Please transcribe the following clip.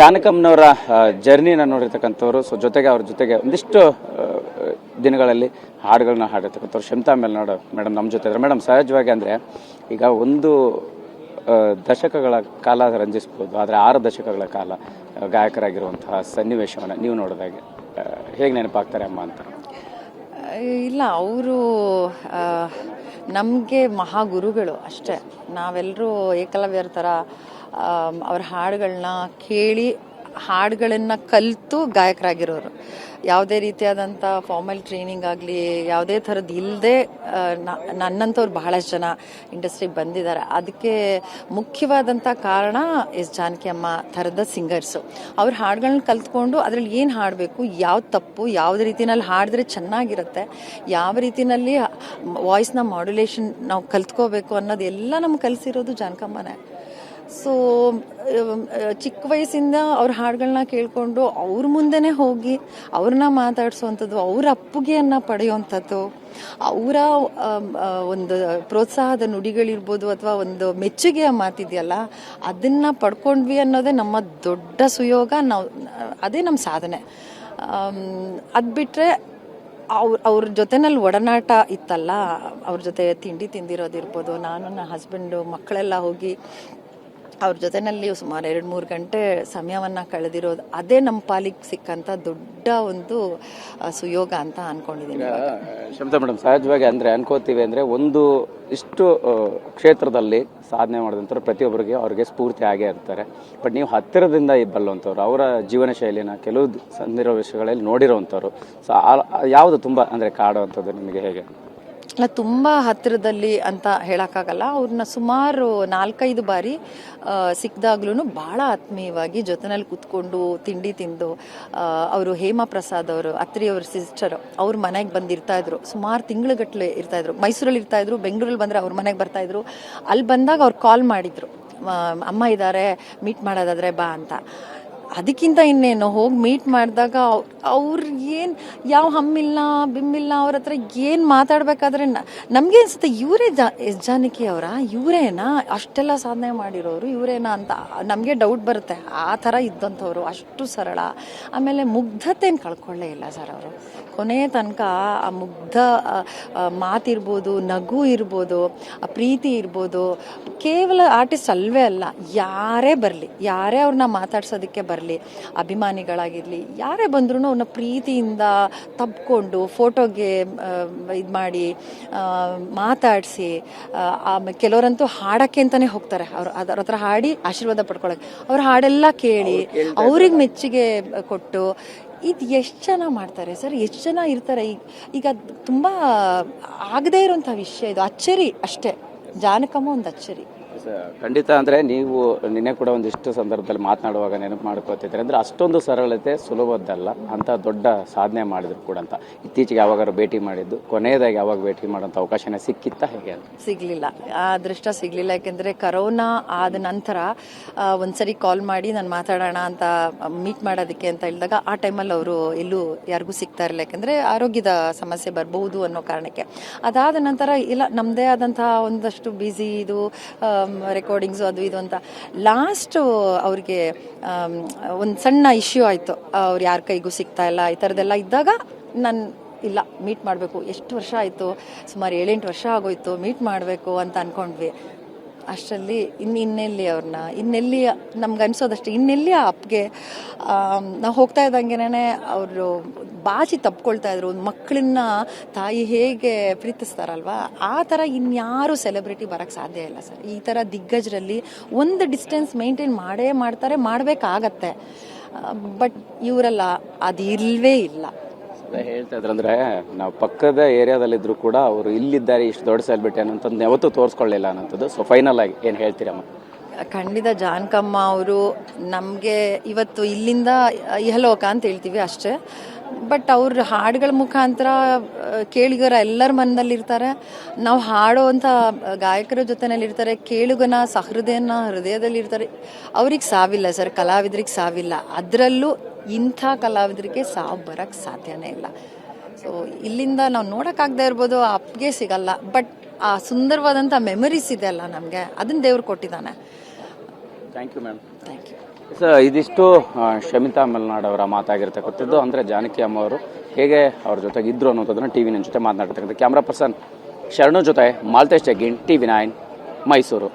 ಜಾನಕಮ್ಮನವರ ಜರ್ನಿನ ನೋಡಿರ್ತಕ್ಕಂಥವ್ರು. So ಜೊತೆಗೆ ಅವ್ರ ಜೊತೆಗೆ ಒಂದಿಷ್ಟು ದಿನಗಳಲ್ಲಿ ಹಾಡುಗಳನ್ನ ಹಾಡಿರ್ತಕ್ಕಂಥವ್ರು ಶಮಿತಾ ಮೇಲ್ನಾಡು ಮೇಡಮ್ ನಮ್ಮ ಜೊತೆ ಇದ್ದಾರೆ. ಮೇಡಮ್, ಸಹಜವಾಗಿ ಅಂದರೆ ಈಗ ಒಂದು ದಶಕಗಳ ಕಾಲ ರಂಜಿಸ್ಬೋದು, ಆದರೆ 6 ದಶಕಗಳ ಕಾಲ ಗಾಯಕರಾಗಿರುವಂತಹ ಸನ್ನಿವೇಶವನ್ನು ನೀವು ನೋಡಿದಾಗೆ ಹೇಗೆ ನೆನಪಾಗ್ತಾರೆ ಅಮ್ಮ ಅಂತ? ಇಲ್ಲ, ಅವರು ನಮಗೆ ಮಹಾಗುರುಗಳು ಅಷ್ಟೇ. ನಾವೆಲ್ಲರೂ ಏಕಲವ್ಯರ ಥರ ಅವ್ರ ಹಾಡುಗಳನ್ನ ಕೇಳಿ ಹಾಡುಗಳನ್ನು ಕಲಿತು ಗಾಯಕರಾಗಿರೋರು. ಯಾವುದೇ ರೀತಿಯಾದಂಥ ಫಾರ್ಮಲ್ ಟ್ರೈನಿಂಗ್ ಆಗಲಿ ಯಾವುದೇ ಥರದ್ದು ಇಲ್ಲದೆ ನನ್ನಂಥವ್ರು ಬಹಳಷ್ಟು ಜನ ಇಂಡಸ್ಟ್ರಿಗೆ ಬಂದಿದ್ದಾರೆ. ಅದಕ್ಕೆ ಮುಖ್ಯವಾದಂಥ ಕಾರಣ ಎಸ್ ಜಾನಕಿ ಅಮ್ಮ ಥರದ ಸಿಂಗರ್ಸು. ಅವ್ರ ಹಾಡುಗಳನ್ನ ಕಲ್ತ್ಕೊಂಡು ಅದರಲ್ಲಿ ಏನು ಹಾಡಬೇಕು, ಯಾವ್ದು ತಪ್ಪು, ಯಾವುದೇ ರೀತಿನಲ್ಲಿ ಹಾಡಿದ್ರೆ ಚೆನ್ನಾಗಿರುತ್ತೆ, ಯಾವ ರೀತಿಯಲ್ಲಿ ವಾಯ್ಸ್ನ ಮಾಡ್ಯುಲೇಷನ್ ನಾವು ಕಲ್ತ್ಕೋಬೇಕು ಅನ್ನೋದು ಎಲ್ಲ ನಮ್ಗೆ ಕಲಿಸಿರೋದು ಜಾನಕಮ್ಮನೇ. ಸೊ ಚಿಕ್ಕ ವಯಸ್ಸಿಂದ ಅವ್ರ ಹಾಡುಗಳನ್ನ ಕೇಳಿಕೊಂಡು ಅವ್ರ ಮುಂದೆನೇ ಹೋಗಿ ಅವ್ರನ್ನ ಮಾತಾಡಿಸುವಂಥದ್ದು, ಅವ್ರ ಅಪ್ಪುಗೆಯನ್ನು ಪಡೆಯುವಂಥದ್ದು, ಅವರ ಒಂದು ಪ್ರೋತ್ಸಾಹದ ನುಡಿಗಳಿರ್ಬೋದು ಅಥವಾ ಒಂದು ಮೆಚ್ಚುಗೆಯ ಮಾತಿದೆಯಲ್ಲ, ಅದನ್ನು ಪಡ್ಕೊಂಡ್ವಿ ಅನ್ನೋದೇ ನಮ್ಮ ದೊಡ್ಡ ಸುಯೋಗ. ಅದೇ ನಮ್ಮ ಸಾಧನೆ. ಅದು ಬಿಟ್ಟರೆ ಅವ್ರ ಜೊತೆನಲ್ಲಿ ಒಡನಾಟ ಇತ್ತಲ್ಲ, ಅವ್ರ ಜೊತೆ ತಿಂಡಿ ತಿಂದಿರೋದಿರ್ಬೋದು, ನಾನು ನನ್ನ ಹಸ್ಬೆಂಡು ಮಕ್ಕಳೆಲ್ಲ ಹೋಗಿ ಅವ್ರ ಜೊತೆನಲ್ಲಿ ಸುಮಾರು 2-3 ಗಂಟೆ ಸಮಯವನ್ನು ಕಳೆದಿರೋದು, ಅದೇ ನಮ್ಮ ಪಾಲಿಗೆ ಸಿಕ್ಕಂಥ ದೊಡ್ಡ ಒಂದು ಸುಯೋಗ ಅಂತ ಅನ್ಕೊಂಡಿದ್ದೀನಿ. ಶಮಿತಾ ಮೇಡಮ್, ಸಹಜವಾಗಿ ಅಂದರೆ ಅನ್ಕೋತೀವಿ ಅಂದರೆ ಒಂದು ಇಷ್ಟು ಕ್ಷೇತ್ರದಲ್ಲಿ ಸಾಧನೆ ಮಾಡಿದಂಥವ್ರು ಪ್ರತಿಯೊಬ್ಬರಿಗೆ ಅವ್ರಿಗೆ ಸ್ಫೂರ್ತಿ ಆಗೇ ಇರ್ತಾರೆ. ಬಟ್ ನೀವು ಹತ್ತಿರದಿಂದ ಬಲ್ಲುವಂಥವ್ರು, ಅವರ ಜೀವನ ಶೈಲಿನ ಕೆಲವು ಸನ್ನಿವೇಶಗಳಲ್ಲಿ ನೋಡಿರೋವಂಥವ್ರು. ಸೊ ಯಾವುದು ತುಂಬ ಅಂದರೆ ಕಾಡುವಂಥದ್ದು ನಿಮಗೆ ಹೇಗೆ? ಅಲ್ಲ, ತುಂಬ ಹತ್ತಿರದಲ್ಲಿ ಅಂತ ಹೇಳೋಕ್ಕಾಗಲ್ಲ. ಅವ್ರನ್ನ ಸುಮಾರು 4-5 ಬಾರಿ ಸಿಕ್ಕಿದಾಗ್ಲೂ ಭಾಳ ಆತ್ಮೀಯವಾಗಿ ಜೊತೆನಲ್ಲಿ ಕೂತ್ಕೊಂಡು ತಿಂಡಿ ತಿಂದು, ಅವರು ಹೇಮಾ ಪ್ರಸಾದ್ ಅವರು ಅತ್ರಿಯವ್ರ ಸಿಸ್ಟರು, ಅವ್ರ ಮನೆಗೆ ಬಂದಿರ್ತಾಯಿದ್ರು. ಸುಮಾರು ತಿಂಗಳುಗಟ್ಟಲೆ ಇರ್ತಾಯಿದ್ರು. ಮೈಸೂರಲ್ಲಿ ಇರ್ತಾಯಿದ್ರು, ಬೆಂಗಳೂರಲ್ಲಿ ಬಂದರೆ ಅವ್ರ ಮನೆಗೆ ಬರ್ತಾಯಿದ್ರು. ಅಲ್ಲಿ ಬಂದಾಗ ಅವ್ರು ಕಾಲ್ ಮಾಡಿದರು, ಅಮ್ಮ ಇದ್ದಾರೆ, ಮೀಟ್ ಮಾಡೋದಾದರೆ ಬಾ ಅಂತ. ಅದಕ್ಕಿಂತ ಇನ್ನೇನು, ಹೋಗಿ ಮೀಟ್ ಮಾಡಿದಾಗ ಅವ್ರು ಏನು ಯಾವ ಹಮ್ಮಿಲ್ಲ ಬಿಮ್ಮಿಲ್ಲ, ಅವ್ರ ಹತ್ರ ಏನು ಮಾತಾಡಬೇಕಾದ್ರೆ ನಮಗೆ ಅನಿಸುತ್ತೆ ಇವರೇ ಎಸ್ ಜಾನಕಿ ಅವರ, ಇವರೇನಾ ಅಷ್ಟೆಲ್ಲ ಸಾಧನೆ ಮಾಡಿರೋರು, ಇವರೇನಾ ಅಂತ ನಮಗೆ ಡೌಟ್ ಬರುತ್ತೆ. ಆ ಥರ ಇದ್ದಂಥವ್ರು, ಅಷ್ಟು ಸರಳ. ಆಮೇಲೆ ಮುಗ್ಧತೆಯನ್ನು ಕಳ್ಕೊಳ್ಳೇ ಇಲ್ಲ ಸರ್ ಅವರು. ಕೊನೆ ತನಕ ಆ ಮುಗ್ಧ ಮಾತಿರ್ಬೋದು, ನಗು ಇರ್ಬೋದು, ಆ ಪ್ರೀತಿ ಇರ್ಬೋದು. ಕೇವಲ ಆರ್ಟಿಸ್ಟ್ ಅಲ್ವೇ ಅಲ್ಲ, ಯಾರೇ ಬರಲಿ, ಯಾರೇ ಅವ್ರನ್ನ ಮಾತಾಡ್ಸೋದಕ್ಕೆ ಬರಲಿ, ಅಭಿಮಾನಿಗಳಾಗಿರಲಿ, ಯಾರೇ ಬಂದ್ರೂ ಅವ್ರನ್ನ ಪ್ರೀತಿಯಿಂದ ತಬ್ಕೊಂಡು ಫೋಟೋಗೆ ಇದು ಮಾಡಿ ಮಾತಾಡಿಸಿ, ಆಮೇಲೆ ಕೆಲವರಂತೂ ಹಾಡೋಕ್ಕೆ ಅಂತಲೇ ಹೋಗ್ತಾರೆ. ಅವ್ರ ಹತ್ರ ಹಾಡಿ ಆಶೀರ್ವಾದ ಪಡ್ಕೊಳಕ್ಕೆ, ಅವ್ರ ಹಾಡೆಲ್ಲ ಕೇಳಿ ಅವ್ರಿಗೆ ಮೆಚ್ಚುಗೆ ಕೊಟ್ಟು. ಇದು ಎಷ್ಟು ಜನ ಮಾಡ್ತಾರೆ ಸರ್, ಎಷ್ಟು ಜನ ಇರ್ತಾರೆ. ಈಗ ತುಂಬ ಆಗದೇ ಇರೋಂಥ ವಿಷಯ ಇದು. ಅಚ್ಚರಿ ಅಷ್ಟೇ, ಜಾನಕಮ್ಮ ಒಂದು ಅಚ್ಚರಿ. ಖಂಡಿತ. ಅಂದರೆ ನೀವು ನಿನ್ನೆ ಕೂಡ ಒಂದಿಷ್ಟು ಸಂದರ್ಭದಲ್ಲಿ ಮಾತನಾಡುವಾಗ ನೆನಪು ಮಾಡ್ಕೋತಿದ್ರೆ ಅಂದರೆ ಅಷ್ಟೊಂದು ಸರಳತೆ ಸುಲಭದ್ದಲ್ಲ ಅಂತ ದೊಡ್ಡ ಸಾಧನೆ ಮಾಡಿದ್ರು ಕೂಡ ಅಂತ. ಇತ್ತೀಚೆಗೆ ಯಾವಾಗಾರು ಭೇಟಿ ಮಾಡಿದ್ದು, ಕೊನೆಯದಾಗಿ ಯಾವಾಗ ಭೇಟಿ ಮಾಡೋಂಥ ಅವಕಾಶನೇ ಸಿಕ್ಕಿತ್ತಾ ಹೇಗೆ? ಸಿಗಲಿಲ್ಲ, ಆ ಅದೃಷ್ಟ ಸಿಗಲಿಲ್ಲ. ಯಾಕೆಂದರೆ ಕರೋನಾ ಆದ ನಂತರ ಒಂದ್ಸರಿ ಕಾಲ್ ಮಾಡಿ ನಾನು ಮಾತಾಡೋಣ ಅಂತ ಮೀಟ್ ಮಾಡೋದಕ್ಕೆ ಅಂತ ಹೇಳಿದಾಗ ಆ ಟೈಮಲ್ಲಿ ಅವರು ಎಲ್ಲೂ ಯಾರಿಗೂ ಸಿಗ್ತಾ ಇರಲಿಲ್ಲ. ಯಾಕೆಂದರೆ ಆರೋಗ್ಯದ ಸಮಸ್ಯೆ ಬರ್ಬೋದು ಅನ್ನೋ ಕಾರಣಕ್ಕೆ. ಅದಾದ ನಂತರ ಇಲ್ಲ, ನಮ್ಮದೇ ಆದಂಥ ಒಂದಷ್ಟು ಬ್ಯುಸಿ ಇದು ರೆಕಾರ್ಡಿಂಗ್ಸು ಅದು ಇದು ಅಂತ. ಲಾಸ್ಟ್ ಅವ್ರಿಗೆ ಒಂದು ಸಣ್ಣ ಇಶ್ಯೂ ಆಯಿತು, ಅವ್ರು ಯಾರ ಕೈಗೂ ಸಿಗ್ತಾ ಇಲ್ಲ, ಈ ಥರದ್ದೆಲ್ಲ ಇದ್ದಾಗ ನಾನು ಇಲ್ಲ ಮೀಟ್ ಮಾಡಬೇಕು. ಎಷ್ಟು ವರ್ಷ ಆಯಿತು, ಸುಮಾರು 7-8 ವರ್ಷ ಆಗೋಯ್ತು, ಮೀಟ್ ಮಾಡಬೇಕು ಅಂತ ಅಂದ್ಕೊಂಡ್ವಿ. ಅಷ್ಟರಲ್ಲಿ ಇನ್ನೆಲ್ಲಿ ಅವ್ರನ್ನ, ಇನ್ನೆಲ್ಲಿ ನಮ್ಗೆ ಅನಿಸೋದಷ್ಟು, ಇನ್ನೆಲ್ಲಿ ಆ ಅಪ್ಗೆ ನಾವು ಹೋಗ್ತಾ ಇದ್ದಂಗೆನೇ ಅವರು ಬಾಚಿ ತಪ್ಕೊಳ್ತಾ ಇದ್ರು. ಮಕ್ಕಳನ್ನ ತಾಯಿ ಹೇಗೆ ಪ್ರೀತಿಸ್ತಾರಲ್ವ, ಆ ಥರ ಇನ್ಯಾರು ಸೆಲೆಬ್ರಿಟಿ ಬರೋಕ್ಕೆ ಸಾಧ್ಯ ಇಲ್ಲ ಸರ್. ಈ ಥರ ದಿಗ್ಗಜರಲ್ಲಿ ಒಂದು ಡಿಸ್ಟೆನ್ಸ್ ಮೇಂಟೈನ್ ಮಾಡ್ತಾರೆ, ಮಾಡಬೇಕಾಗತ್ತೆ. ಬಟ್ ಇವರೆಲ್ಲ ಅದು ಇಲ್ವೇ ಇಲ್ಲ. ಹೇಳ್ತಾ ಇದ್ರು ಅಂದರೆ ನಾವು ಪಕ್ಕದ ಏರಿಯಾದಲ್ಲಿದ್ದರೂ ಕೂಡ ಅವರು ಇಲ್ಲಿದ್ದಾರೆ, ಇಷ್ಟು ದೊಡ್ಡ ಸೆಲೆಬ್ರಿಟಿ ಅನ್ನೋಂಥದ್ದು ಯಾವತ್ತೂ ತೋರಿಸ್ಕೊಳ್ಳಿಲ್ಲ ಅನ್ನೋಂಥದ್ದು. ಸೊ ಫೈನಲ್ ಆಗಿ ಏನು ಹೇಳ್ತೀರಮ್ಮ? ಖಂಡಿತ ಜಾನಕಮ್ಮ ಅವರು ನಮಗೆ ಇವತ್ತು ಇಲ್ಲಿಂದ ಇಹಲೋಕ ಅಂತ ಹೇಳ್ತೀವಿ ಅಷ್ಟೇ. ಬಟ್ ಅವ್ರ ಹಾಡುಗಳ ಮುಖಾಂತರ ಕೇಳಿಗರ ಎಲ್ಲರ ಮನದಲ್ಲಿರ್ತಾರೆ. ನಾವು ಹಾಡೋವಂಥ ಗಾಯಕರ ಜೊತೆನಲ್ಲಿರ್ತಾರೆ, ಕೇಳುಗನ ಹೃದಯದಲ್ಲಿರ್ತಾರೆ. ಅವ್ರಿಗೆ ಸಾವಿಲ್ಲ ಸರ್, ಕಲಾವಿದರಿಗೆ ಸಾವಿಲ್ಲ. ಅದರಲ್ಲೂ ಇಂಥ ಕಲಾವಿದರಿಗೆ ಸಾವು ಬರೋಕ್ಕೆ ಸಾಧ್ಯನೇ ಇಲ್ಲ. ಸೊ ಇಲ್ಲಿಂದ ನಾವು ನೋಡೋಕ್ಕಾಗದೇ ಇರ್ಬೋದು, ಆ ಅಪ್ಗೆ ಸಿಗಲ್ಲ. ಬಟ್ ಆ ಸುಂದರವಾದಂಥ ಮೆಮರೀಸ್ ಇದೆ ಅಲ್ಲ ನಮಗೆ, ಅದನ್ನು ದೇವ್ರು ಕೊಟ್ಟಿದ್ದಾನೆ. Thank you ma'am. Thank you. ಇದಿಷ್ಟು ಶಮಿತಾ ಮಲ್ನಾಡ್ ಅವರ ಮಾತಾಗಿರ್ತಕ್ಕಂಥದ್ದು. ಅಂದರೆ ಜಾನಕಿ ಅಮ್ಮ ಅವರು ಹೇಗೆ ಅವ್ರ ಜೊತೆಗೆ ಇದ್ರು ಅನ್ನೋದನ್ನು ಟಿವಿ9 ಜೊತೆ ಮಾತನಾಡ್ತಕ್ಕಂಥ. ಕ್ಯಾಮ್ರಾ ಪರ್ಸನ್ ಶರಣು ಜೊತೆ ಮಾಲ್ತೇಶ್ ಜಗ್ಗಿನ್, ಟಿವಿ9 ಮೈಸೂರು.